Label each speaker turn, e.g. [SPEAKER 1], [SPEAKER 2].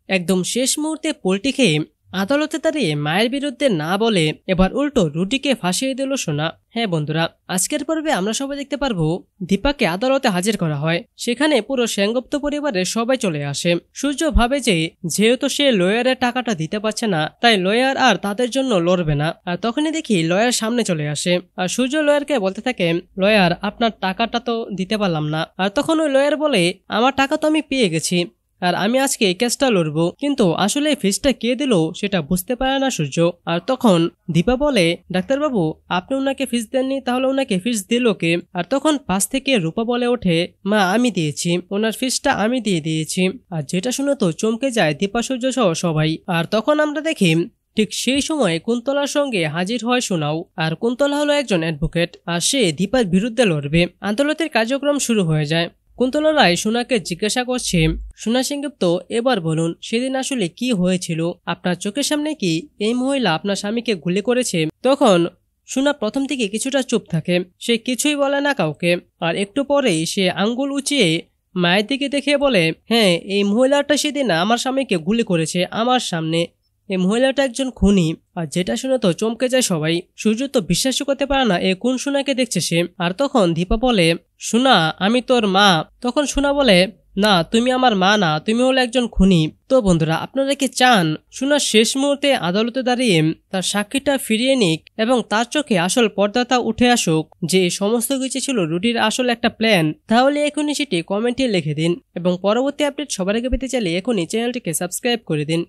[SPEAKER 1] একদম শেষ মুহূর্তে পোল্টি খেয়ে আদালতে দাঁড়িয়ে মায়ের বিরুদ্ধে না বলে এবার উল্টো রুটিকে ফাঁসিয়ে দিল সোনা। হ্যাঁ বন্ধুরা, আজকের পর্বে আমরা সবাই দেখতে পারবো দীপাকে আদালতে হাজির করা হয়। সেখানে পুরো সেনগুপ্ত পরিবারের সবাই চলে আসে। সূর্য ভাবে যে যেহেতু সে লয়ারের টাকাটা দিতে পারছে না, তাই লয়ার আর তাদের জন্য লড়বে না। আর তখনই দেখি লয়ার সামনে চলে আসে আর সূর্য লয়ারকে বলতে থাকে, লয়ার আপনার টাকাটা তো দিতে পারলাম না। আর তখন ওই লয়ার বলে, আমার টাকা তো আমি পেয়ে গেছি আর আমি আজকে এই কেসটা লড়বো, কিন্তু আসলে ফিসটা কে দিল সেটা বুঝতে পারে না সূর্য। আর তখন দীপা বলে, ডাক্তারবাবু আপনি ওনাকে ফিস দেননি, তাহলে ওনাকে ফিস দিল কে? আর তখন পাশ থেকে রূপা বলে ওঠে, মা আমি দিয়েছি, ওনার ফিসটা আমি দিয়ে দিয়েছি। আর যেটা শুনে তো চমকে যায় দীপা সূর্য সহ সবাই। আর তখন আমরা দেখি ঠিক সেই সময় কুন্তলার সঙ্গে হাজির হয় সোনাও। আর কুন্তলা হলো একজন অ্যাডভোকেট আর সে দীপার বিরুদ্ধে লড়বে। আদালতের কার্যক্রম শুরু হয়ে যায়। কুন্তলা রায় সোনাকে জিজ্ঞাসা করছে, সোনা সেনগুপ্ত এবার বলুন সেদিন আসলে কি হয়েছিল? আপনার চোখের সামনে কি এই মহিলা আপনার স্বামীকে গুলি করেছে? তখন সোনা প্রথম থেকে কিছুটা চুপ থাকে, সে কিছুই বলে না কাউকে। আর একটু পরেই সে আঙ্গুল উঁচিয়ে মায়ের দিকে দেখে বলে, হ্যাঁ এই মহিলাটা সেদিন আমার স্বামীকে গুলি করেছে আমার সামনে। এই মহিলাটা একজন খুনি। আর যেটা শুনে তো চমকে যায় সবাই। সূর্য তো বিশ্বাসই করতে পারে না এ কোন সোনাকে দেখছে সে। আর তখন দীপা বলে, সোনা আমি তোর মা। তখন সোনা বলে, না তুমি আমার মা না, তুমি হলো একজন খুনি। তো বন্ধুরা, আপনারা কি চান সোনা শেষ মুহূর্তে আদালতে দাঁড়িয়ে তার সাক্ষীটা ফিরিয়ে নিক এবং তার চোখে আসল পর্দাটা উঠে আসুক যে সমস্ত কিছু ছিল রুটির আসল একটা প্ল্যান? তাহলে এখনই সেটি কমেন্টে লিখে দিন এবং পরবর্তী আপডেট সবার আগে পেতে চাইলে এখনই চ্যানেলটিকে সাবস্ক্রাইব করে দিন।